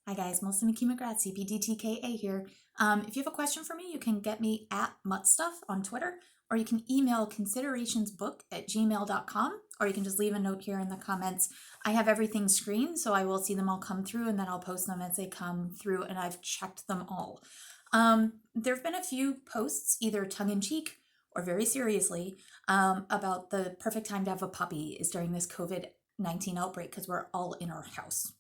Hi guys, Melissa McCue-McGrath, CPDTKA here. If you have a question for me, you can get me at muttstuff on Twitter, or you can email considerationsbook@gmail.com, or you can just leave a note here in the comments. I have everything screened, so I will see them all come through, and then I'll post them as they come through, and I've checked them all. There have been a few posts, either tongue-in-cheek or very seriously, about the perfect time to have a puppy is during this COVID-19 outbreak because we're all in our house.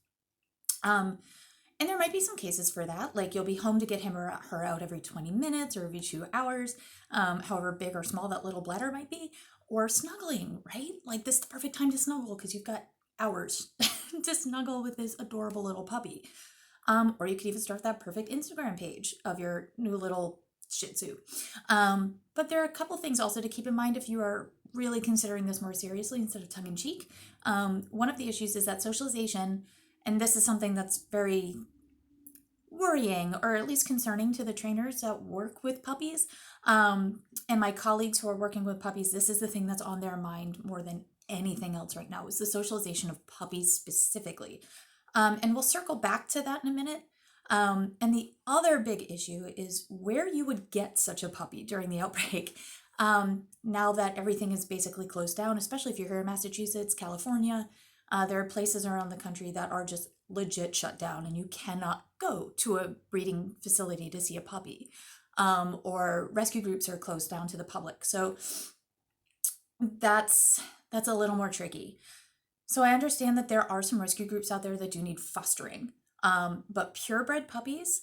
And there might be some cases for that, like you'll be home to get him or her out every 20 minutes or every 2 hours, however big or small that little bladder might be, or snuggling, right? Like this is the perfect time to snuggle because you've got hours to snuggle with this adorable little puppy. Or you could even start that perfect Instagram page of your new little Shih Tzu. But there are a couple things also to keep in mind if you are really considering this more seriously instead of tongue-in-cheek. One of the issues is that socialization, and this is something that's very worrying or at least concerning to the trainers that work with puppies. And my colleagues who are working with puppies, this is the thing that's on their mind more than anything else right now, is the socialization of puppies specifically. And we'll circle back to that in a minute. And the other big issue is where you would get such a puppy during the outbreak. Now that everything is basically closed down, especially if you're here in Massachusetts, California, there are places around the country that are just legit shut down and you cannot go to a breeding facility to see a puppy. Or rescue groups are closed down to the public. So that's a little more tricky. So I understand that there are some rescue groups out there that do need fostering. But purebred puppies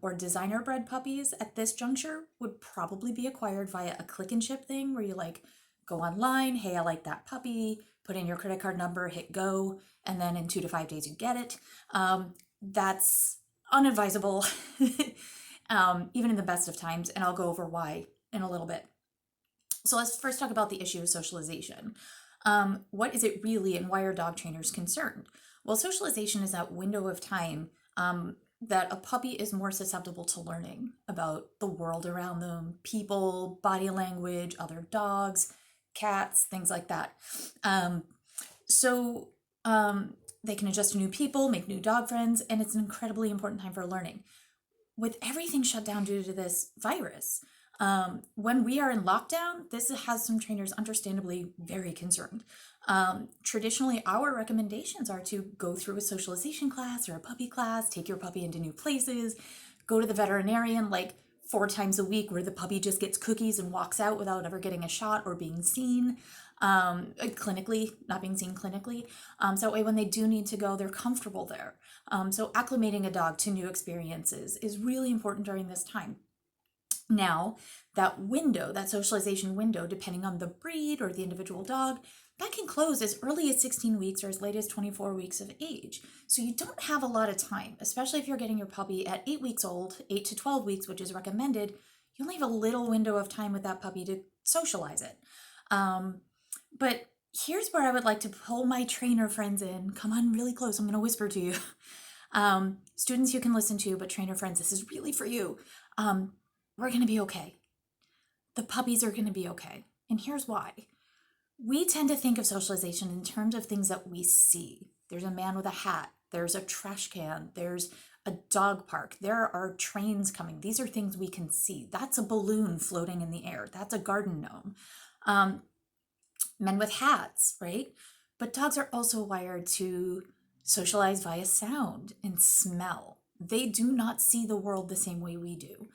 or designer bred puppies at this juncture would probably be acquired via a click and ship thing where you like go online, hey, I like that puppy, put in your credit card number, hit go, and then in 2 to 5 days you get it. That's unadvisable, even in the best of times, and I'll go over why in a little bit. So let's first talk about the issue of socialization. What is it really and why are dog trainers concerned? Well, socialization is that window of time that a puppy is more susceptible to learning about the world around them, people, body language, other dogs, cats, things like that. So they can adjust to new people, make new dog friends, and it's an incredibly important time for learning. With everything shut down due to this virus, when we are in lockdown, this has some trainers understandably very concerned. Traditionally, our recommendations are to go through a socialization class or a puppy class, take your puppy into new places, go to the veterinarian like 4 times a week where the puppy just gets cookies and walks out without ever getting a shot or being seen clinically, not being seen clinically. So that way when they do need to go, they're comfortable there. So acclimating a dog to new experiences is really important during this time. Now, that window, that socialization window, depending on the breed or the individual dog, that can close as early as 16 weeks or as late as 24 weeks of age. So you don't have a lot of time, especially if you're getting your puppy at 8 weeks old, 8 to 12 weeks, which is recommended. You only have a little window of time with that puppy to socialize it. But here's where I would like to pull my trainer friends in. Come on really close. I'm going to whisper to you. Students you can listen to, but trainer friends, this is really for you. We're going to be okay. The puppies are going to be okay. And here's why. We tend to think of socialization in terms of things that we see. There's a man with a hat. There's a trash can. There's a dog park. There are trains coming. These are things we can see. That's a balloon floating in the air. That's a garden gnome. Men with hats, right? But dogs are also wired to socialize via sound and smell. They do not see the world the same way we do.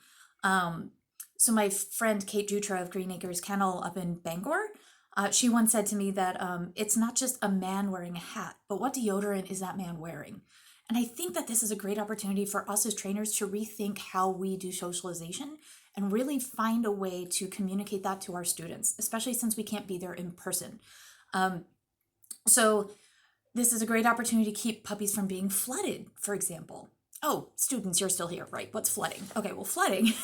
So my friend Kate Dutra of Green Acres Kennel up in Bangor, she once said to me that it's not just a man wearing a hat, but what deodorant is that man wearing? And I think that this is a great opportunity for us as trainers to rethink how we do socialization and really find a way to communicate that to our students, especially since we can't be there in person. So this is a great opportunity to keep puppies from being flooded, for example. Oh, students, you're still here, right? What's flooding? Okay, well, flooding,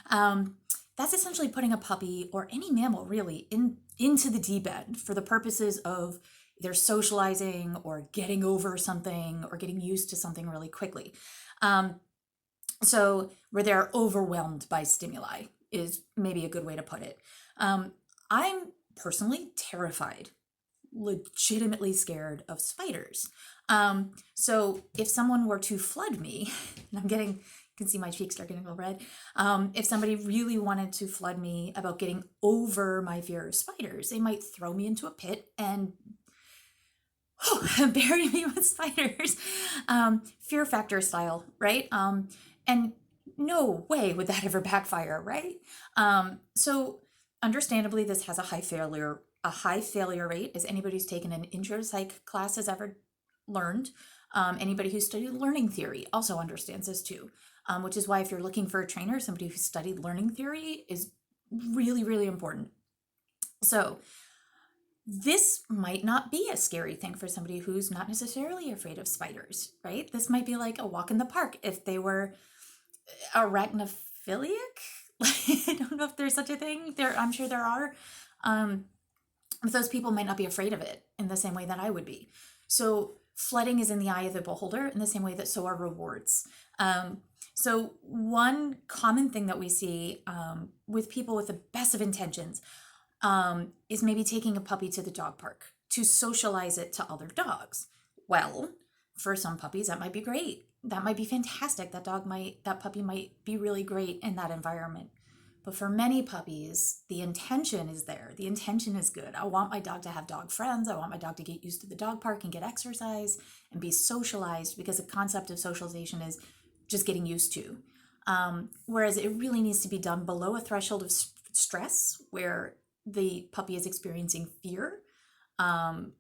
that's essentially putting a puppy or any mammal really into the deep end for the purposes of either socializing or getting over something or getting used to something really quickly. So where they're overwhelmed by stimuli is maybe a good way to put it. I'm personally terrified, legitimately scared of spiders. So if someone were to flood me, and you can see my cheeks are getting a little red. If somebody really wanted to flood me about getting over my fear of spiders, they might throw me into a pit and bury me with spiders, fear factor style, right? And no way would that ever backfire, right? So understandably, this has a high failure rate, as anybody who's taken an intro to psych class has ever learned. Anybody who studied learning theory also understands this too, which is why if you're looking for a trainer, somebody who studied learning theory is really, really important. So this might not be a scary thing for somebody who's not necessarily afraid of spiders, right? This might be like a walk in the park if they were arachnophiliac. I don't know if there's such a thing. I'm sure there are. But those people might not be afraid of it in the same way that I would be. So flooding is in the eye of the beholder in the same way that so are rewards. So one common thing that we see with people with the best of intentions is maybe taking a puppy to the dog park to socialize it to other dogs. Well, for some puppies, that might be great. That might be fantastic. That puppy might be really great in that environment. But for many puppies, the intention is there. The intention is good. I want my dog to have dog friends. I want my dog to get used to the dog park and get exercise and be socialized, because the concept of socialization is just getting used to. Whereas it really needs to be done below a threshold of stress where the puppy is experiencing fear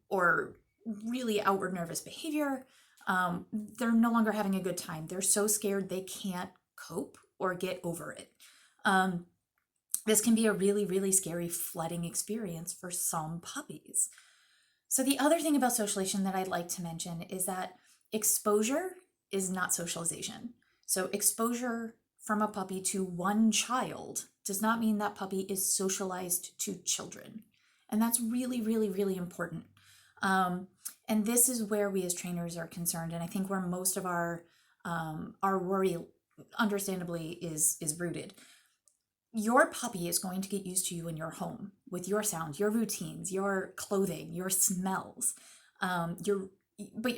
or really outward nervous behavior. They're no longer having a good time. They're so scared they can't cope or get over it. This can be a really, really scary flooding experience for some puppies. So the other thing about socialization that I'd like to mention is that exposure is not socialization. So exposure from a puppy to one child does not mean that puppy is socialized to children. And that's really, really, really important. And this is where we as trainers are concerned. And I think where most of our worry, understandably, is rooted. Your puppy is going to get used to you in your home with your sounds, your routines, your clothing, your smells. But you're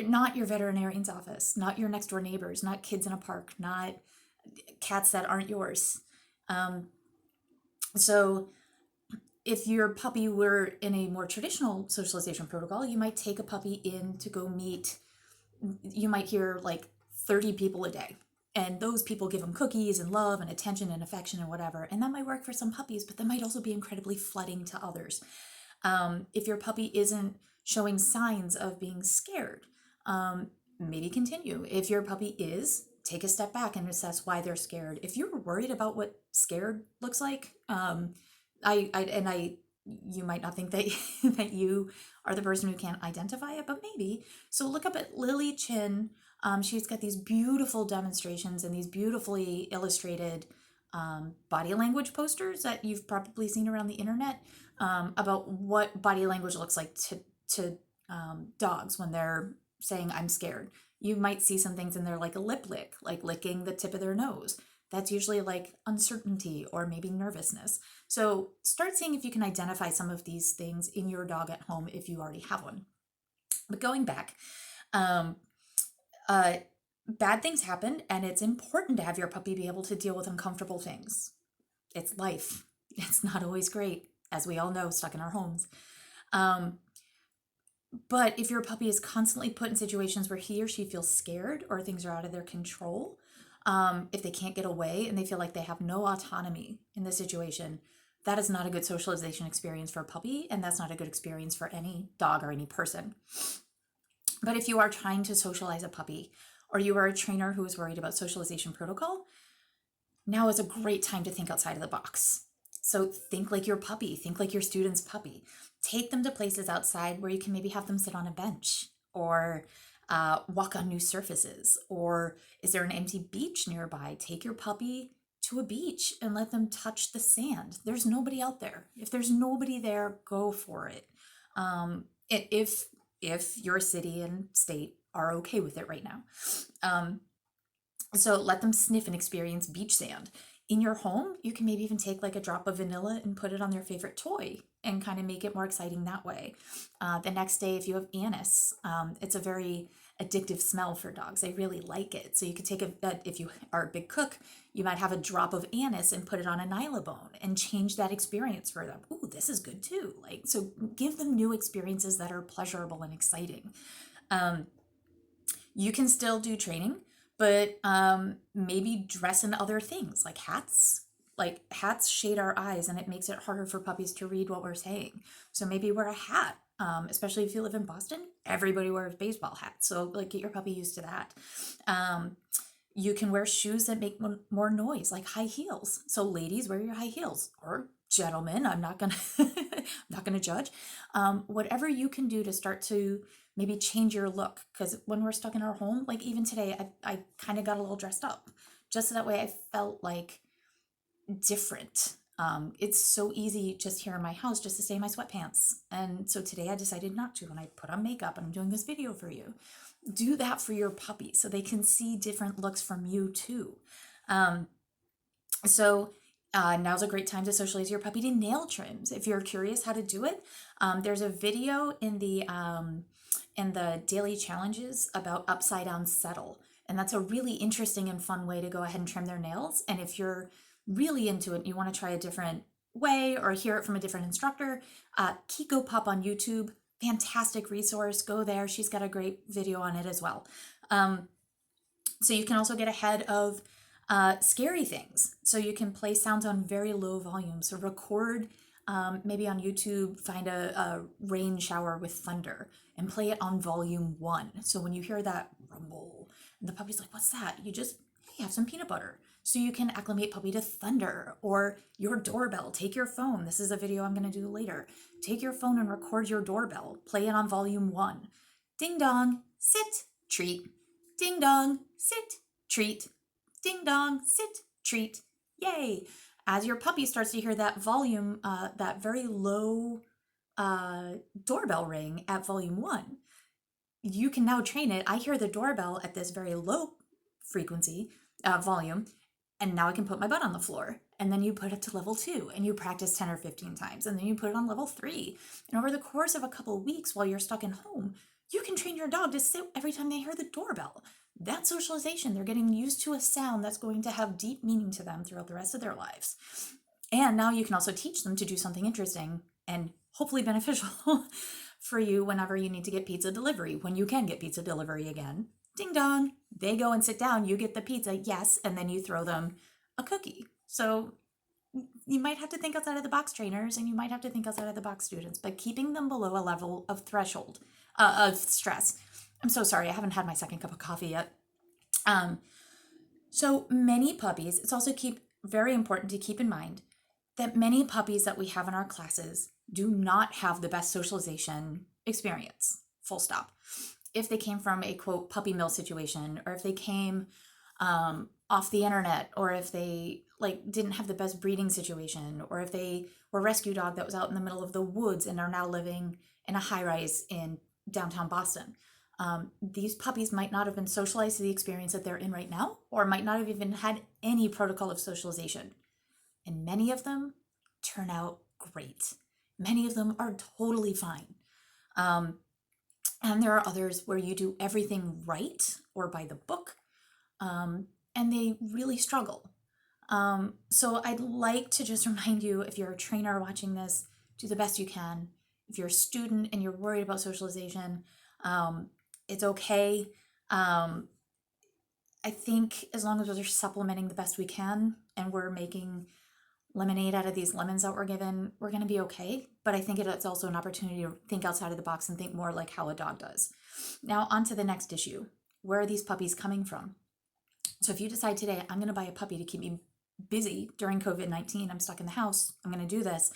not your veterinarian's office, not your next door neighbors, not kids in a park, not cats that aren't yours. So if your puppy were in a more traditional socialization protocol, you might take a puppy in to go meet, you might hear like 30 people a day. And those people give them cookies and love and attention and affection and whatever. And that might work for some puppies, but that might also be incredibly flooding to others. If your puppy isn't showing signs of being scared, maybe continue. If your puppy is, take a step back and assess why they're scared. If you're worried about what scared looks like, you might not think that that you are the person who can't identify it, but maybe. So look up at Lily Chin. She's got these beautiful demonstrations and these beautifully illustrated body language posters that you've probably seen around the internet about what body language looks like to dogs when they're saying, I'm scared. You might see some things in there like a lip lick, like licking the tip of their nose. That's usually like uncertainty or maybe nervousness. So start seeing if you can identify some of these things in your dog at home if you already have one. But going back, bad things happen, and it's important to have your puppy be able to deal with uncomfortable things. It's life. It's not always great, as we all know, stuck in our homes. But if your puppy is constantly put in situations where he or she feels scared or things are out of their control, if they can't get away and they feel like they have no autonomy in the situation, that is not a good socialization experience for a puppy, and that's not a good experience for any dog or any person. But if you are trying to socialize a puppy, or you are a trainer who is worried about socialization protocol, now is a great time to think outside of the box. So think like your puppy, think like your student's puppy. Take them to places outside where you can maybe have them sit on a bench or walk on new surfaces. Or is there an empty beach nearby? Take your puppy to a beach and let them touch the sand. There's nobody out there. If there's nobody there, go for it. If your city and state are okay with it right now. So let them sniff and experience beach sand. In your home, you can maybe even take like a drop of vanilla and put it on their favorite toy and kind of make it more exciting that way. The next day, if you have anise, it's a very addictive smell for dogs. They really like it. So you could take if you are a big cook, you might have a drop of anise and put it on a nylabone and change that experience for them. Ooh, this is good too. Like, so give them new experiences that are pleasurable and exciting. You can still do training, but maybe dress in other things like hats. Like hats shade our eyes and it makes it harder for puppies to read what we're saying. So maybe wear a hat, especially if you live in Boston. Everybody wears baseball hats. So like get your puppy used to that. You can wear shoes that make more noise, like high heels. So ladies, wear your high heels, or gentlemen, I'm not gonna I'm not gonna judge. Whatever you can do to start to maybe change your look, because when we're stuck in our home, like even today, I kind of got a little dressed up, just so that way I felt like different. It's so easy just here in my house just to stay in my sweatpants. And so today I decided not to, and I put on makeup and I'm doing this video for you. Do that for your puppy so they can see different looks from you too. Now's a great time to socialize your puppy to nail trims. If you're curious how to do it, there's a video in the daily challenges about upside down settle. And that's a really interesting and fun way to go ahead and trim their nails. And if you're really into it, you want to try a different way or hear it from a different instructor, Kiko Pup on YouTube, fantastic resource. Go there. She's got a great video on it as well. So you can also get ahead of scary things. So you can play sounds on very low volume. So record, maybe on YouTube, find a rain shower with thunder and play it on volume 1. So when you hear that rumble, and the puppy's like, what's that? You just, hey, have some peanut butter. So you can acclimate puppy to thunder, or your doorbell. Take your phone. This is a video I'm going to do later. Take your phone and record your doorbell. Play it on volume 1. Ding dong, sit, treat. Ding dong, sit, treat. Ding dong, sit, treat. Yay. As your puppy starts to hear that volume, that very low doorbell ring at volume 1, you can now train it. I hear the doorbell at this very low frequency, volume, and now I can put my butt on the floor. And then you put it to level 2 and you practice 10 or 15 times. And then you put it on level 3. And over the course of a couple of weeks while you're stuck in home, you can train your dog to sit every time they hear the doorbell. That's socialization. They're getting used to a sound that's going to have deep meaning to them throughout the rest of their lives. And now you can also teach them to do something interesting and hopefully beneficial for you whenever you need to get pizza delivery, when you can get pizza delivery again. Ding dong, they go and sit down, you get the pizza, yes, and then you throw them a cookie. So you might have to think outside of the box, trainers, and you might have to think outside of the box, students, but keeping them below a level of threshold of stress. I'm so sorry, I haven't had my second cup of coffee yet. So many puppies, it's also very important to keep in mind that many puppies that we have in our classes do not have the best socialization experience, full stop. If they came from a quote puppy mill situation, or if they came off the internet, or if they didn't have the best breeding situation, or if they were a rescue dog that was out in the middle of the woods and are now living in a high-rise in downtown Boston. These puppies might not have been socialized to the experience that they're in right now, or might not have even had any protocol of socialization. And many of them turn out great. Many of them are totally fine. And there are others where you do everything right or by the book, and they really struggle. So I'd like to just remind you, if you're a trainer watching this, do the best you can. If you're a student and you're worried about socialization, it's okay. I think as long as we're supplementing the best we can and we're making lemonade out of these lemons that we're given, we're going to be okay. But I think it's also an opportunity to think outside of the box and think more like how a dog does. Now on to the next issue. Where are these puppies coming from? So if you decide today, I'm going to buy a puppy to keep me busy during COVID-19, I'm stuck in the house, I'm going to do this.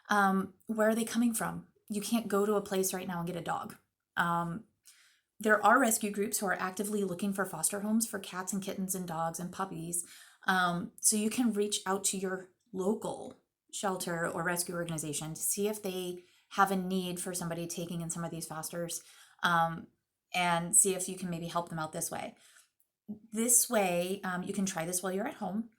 Where are they coming from? You can't go to a place right now and get a dog. There are rescue groups who are actively looking for foster homes for cats and kittens and dogs and puppies. So you can reach out to your local shelter or rescue organization to see if they have a need for somebody taking in some of these fosters, and see if you can maybe help them out this way. This way, you can try this while you're at home.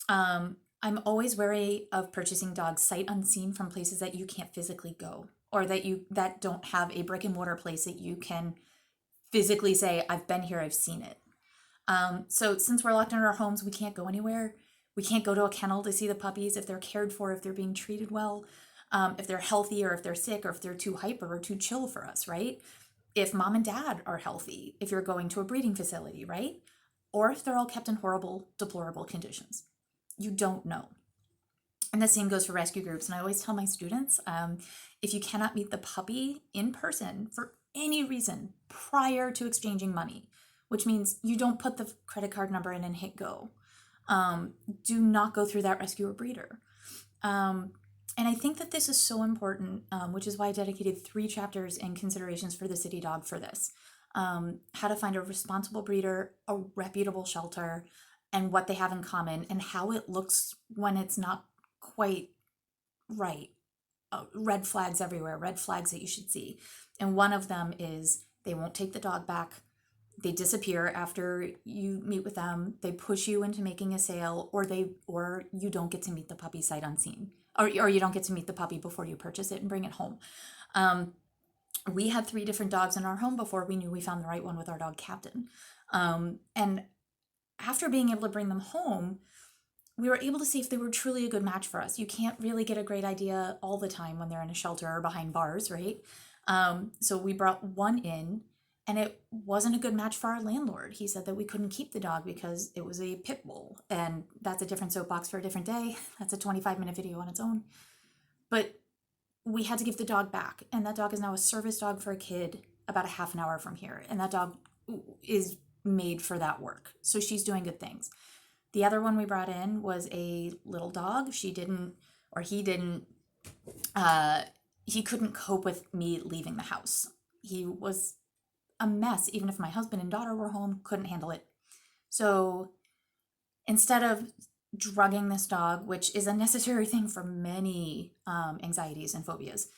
I'm always wary of purchasing dogs sight unseen from places that you can't physically go, or that don't have a brick and mortar place that you can physically say, I've been here, I've seen it. So since we're locked in our homes, we can't go anywhere. We can't go to a kennel to see the puppies if they're cared for, if they're being treated well, if they're healthy or if they're sick or if they're too hyper or too chill for us, right? If mom and dad are healthy, if you're going to a breeding facility, right? Or if they're all kept in horrible, deplorable conditions. You don't know. And the same goes for rescue groups. And I always tell my students, if you cannot meet the puppy in person for any reason prior to exchanging money, which means you don't put the credit card number in and hit go, do not go through that rescue or breeder. And I think that this is so important, which is why I dedicated 3 chapters in considerations for the city dog for this. How to find a responsible breeder, a reputable shelter, and what they have in common, and how it looks when it's not quite right. Red flags everywhere, red flags that you should see. And one of them is they won't take the dog back. They disappear after you meet with them. They push you into making a sale, or you don't get to meet the puppy sight unseen, or you don't get to meet the puppy before you purchase it and bring it home. We had 3 different dogs in our home before we knew we found the right one with our dog Captain. And after being able to bring them home, we were able to see if they were truly a good match for us. You can't really get a great idea all the time when they're in a shelter or behind bars, right? So we brought one in, and it wasn't a good match for our landlord. He said that we couldn't keep the dog because it was a pit bull, and that's a different soapbox for a different day. That's a 25-minute video on its own. But we had to give the dog back, and that dog is now a service dog for a kid about a half an hour from here, and that dog is made for that work. So she's doing good things. The other one we brought in was a little dog. He couldn't cope with me leaving the house. He was a mess. Even if my husband and daughter were home, couldn't handle it. So instead of drugging this dog, which is a necessary thing for many anxieties and phobias,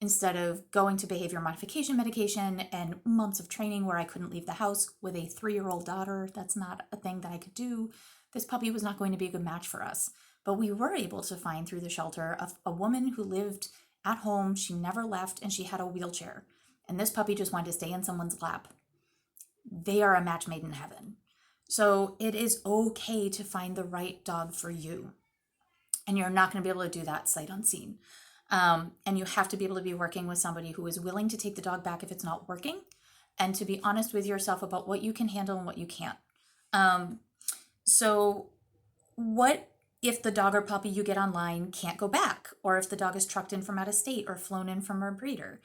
instead of going to behavior modification medication and months of training where I couldn't leave the house with a 3-year-old daughter, that's not a thing that I could do. This puppy was not going to be a good match for us. But we were able to find through the shelter a woman who lived at home. She never left, and she had a wheelchair. And this puppy just wanted to stay in someone's lap. They are a match made in heaven. So it is okay to find the right dog for you. And you're not going to be able to do that sight unseen. And you have to be able to be working with somebody who is willing to take the dog back if it's not working, and to be honest with yourself about what you can handle and what you can't. So what if the dog or puppy you get online can't go back, or if the dog is trucked in from out of state or flown in from a breeder?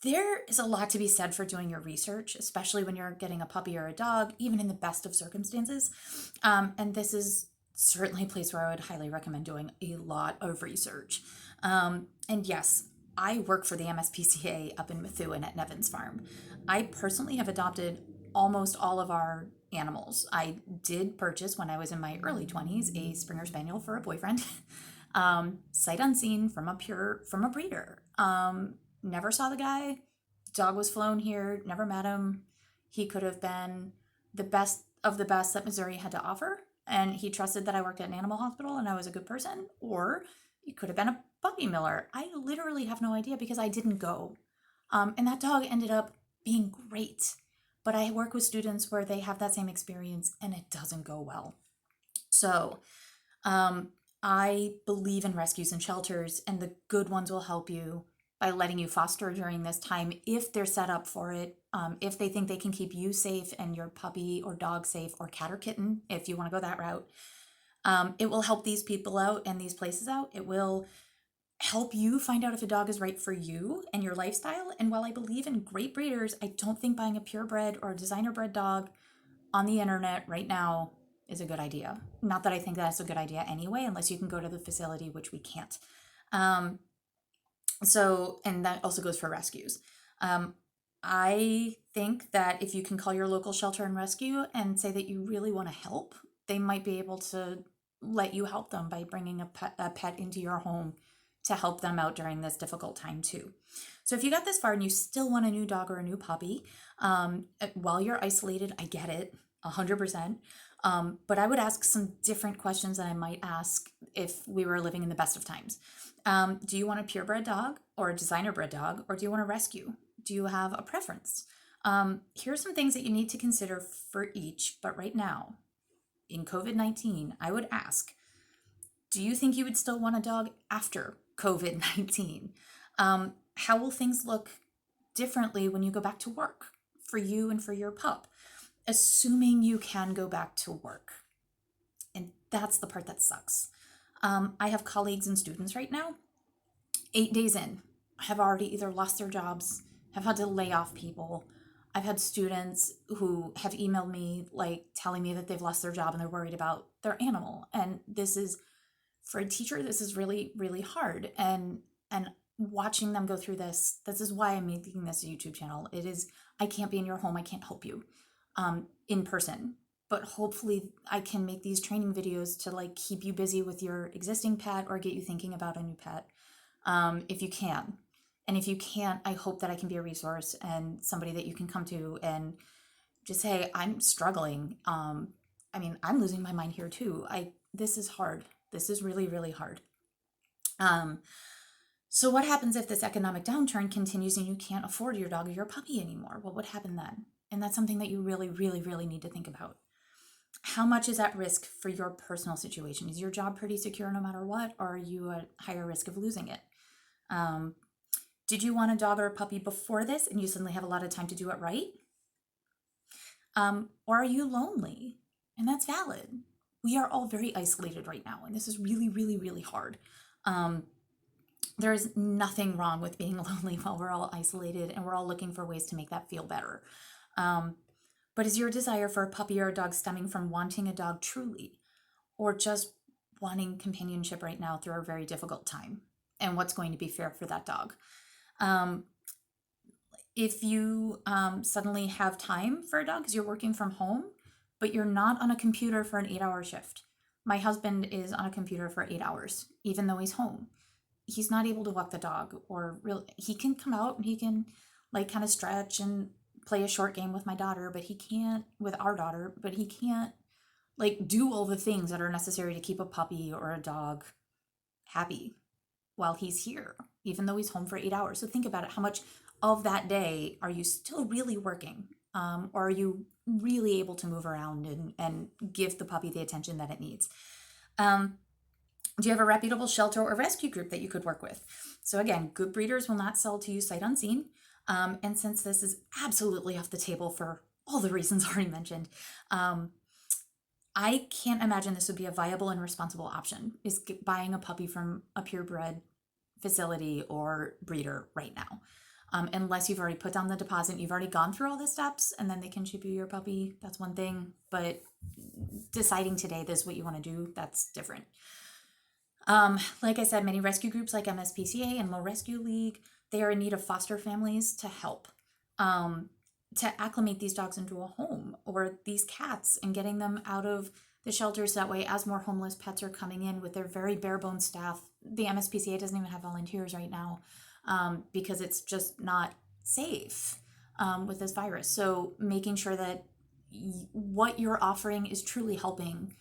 There is a lot to be said for doing your research, especially when you're getting a puppy or a dog, even in the best of circumstances. And this is certainly a place where I would highly recommend doing a lot of research. And yes, I work for the MSPCA up in Methuen at Nevins Farm. I personally have adopted almost all of our animals. I did purchase, when I was in my early 20s, a Springer Spaniel for a boyfriend, sight unseen from a breeder. Never saw the guy. Dog was flown here, never met him. He could have been the best of the best that Missouri had to offer, and he trusted that I worked at an animal hospital and I was a good person, or he could have been a puppy miller. I literally have no idea because I didn't go. And that dog ended up being great. But I work with students where they have that same experience and it doesn't go well. So I believe in rescues and shelters, and the good ones will help you by letting you foster during this time if they're set up for it, if they think they can keep you safe and your puppy or dog safe, or cat or kitten, if you want to go that route. It will help these people out and these places out. It will help you find out if a dog is right for you and your lifestyle. And while I believe in great breeders, I don't think buying a purebred or a designer bred dog on the internet right now is a good idea. Not that I think that's a good idea anyway, unless you can go to the facility, which we can't. And that also goes for rescues. I think that if you can call your local shelter and rescue and say that you really want to help, they might be able to let you help them by bringing a pet into your home to help them out during this difficult time too. So if you got this far and you still want a new dog or a new puppy, while you're isolated, I get it, 100%. But I would ask some different questions that I might ask if we were living in the best of times. Do you want a purebred dog or a designer bred dog, or do you want a rescue? Do you have a preference? Here are some things that you need to consider for each, but right now, in COVID-19, I would ask, do you think you would still want a dog after COVID-19? How will things look differently when you go back to work for you and for your pup? Assuming you can go back to work. And that's the part that sucks. I have colleagues and students right now, 8 days in, have already either lost their jobs, have had to lay off people. I've had students who have emailed me like telling me that they've lost their job and they're worried about their animal. And this is, for a teacher, this is really, really hard. And watching them go through this is why I'm making this a YouTube channel. It is, I can't be in your home, I can't help you in person, but hopefully I can make these training videos to like keep you busy with your existing pet or get you thinking about a new pet, if you can. And if you can't, I hope that I can be a resource and somebody that you can come to and just say, I'm struggling. I mean, I'm losing my mind here too. This is hard. This is really, really hard. So what happens if this economic downturn continues and you can't afford your dog or your puppy anymore? What would happen then? And that's something that you really, really, really need to think about. How much is at risk for your personal situation? Is your job pretty secure no matter what, or are you at higher risk of losing it? Did you want a dog or a puppy before this and you suddenly have a lot of time to do it right? Or are you lonely? And that's valid. We are all very isolated right now, and this is really, really, really hard. There is nothing wrong with being lonely while we're all isolated, and we're all looking for ways to make that feel better. But is your desire for a puppy or a dog stemming from wanting a dog truly, or just wanting companionship right now through a very difficult time? And what's going to be fair for that dog? If you suddenly have time for a dog because you're working from home, but you're not on a computer for an 8-hour shift. My husband is on a computer for 8 hours, even though he's home. He's not able to walk the dog, or he can come out and he can like kind of stretch and play a short game with my daughter, but he can't with our daughter, but he can't like do all the things that are necessary to keep a puppy or a dog happy while he's here, even though he's home for 8 hours. So think about it. How much of that day are you still really working? Or are you really able to move around and give the puppy the attention that it needs? Do you have a reputable shelter or rescue group that you could work with? So again, good breeders will not sell to you sight unseen. And since this is absolutely off the table for all the reasons already mentioned, I can't imagine this would be a viable and responsible option, is buying a puppy from a purebred facility or breeder right now. Unless you've already put down the deposit, you've already gone through all the steps, and then they can ship you your puppy. That's one thing, but deciding today this is what you want to do, that's different. Like I said, many rescue groups like MSPCA and Low Rescue League, they are in need of foster families to help, to acclimate these dogs into a home, or these cats, and getting them out of the shelters. That way, as more homeless pets are coming in with their very bare bones staff, the MSPCA doesn't even have volunteers right now, because it's just not safe with this virus. So making sure that what you're offering is truly helping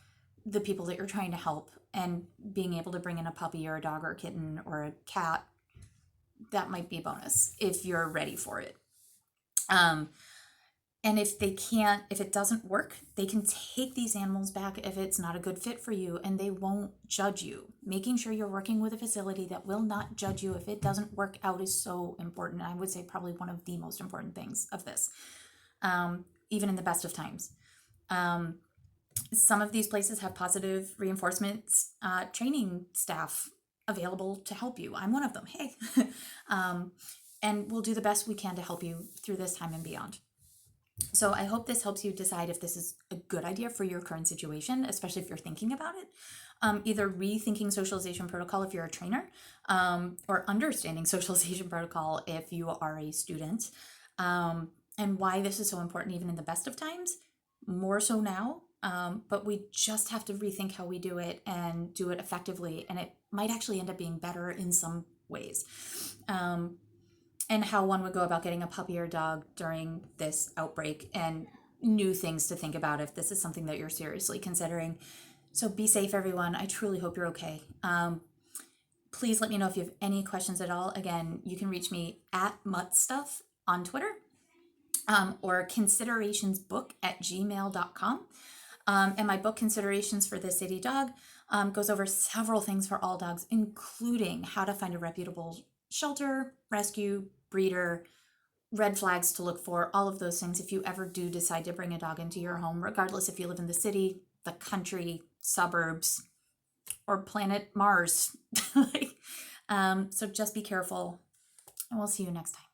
the people that you're trying to help, and being able to bring in a puppy or a dog or a kitten or a cat, that might be a bonus if you're ready for it. And if it doesn't work, they can take these animals back if it's not a good fit for you, and they won't judge you. Making sure you're working with a facility that will not judge you if it doesn't work out is so important. I would say probably one of the most important things of this, even in the best of times. Some of these places have positive reinforcement training staff available to help you. I'm one of them. Hey. And we'll do the best we can to help you through this time and beyond. So I hope this helps you decide if this is a good idea for your current situation, especially if you're thinking about it. Either rethinking socialization protocol if you're a trainer, or understanding socialization protocol if you are a student, and why this is so important even in the best of times, more so now. But we just have to rethink how we do it and do it effectively, and it might actually end up being better in some ways. And how one would go about getting a puppy or dog during this outbreak, and new things to think about if this is something that you're seriously considering. So be safe, everyone. I truly hope you're okay. Please let me know if you have any questions at all. Again, you can reach me at muttstuff on Twitter. or considerationsbook@gmail.com. And my book, Considerations for This City Dog, goes over several things for all dogs, including how to find a reputable shelter, rescue, breeder, red flags to look for, all of those things if you ever do decide to bring a dog into your home, regardless if you live in the city, the country, suburbs, or planet Mars. So just be careful, and we'll see you next time.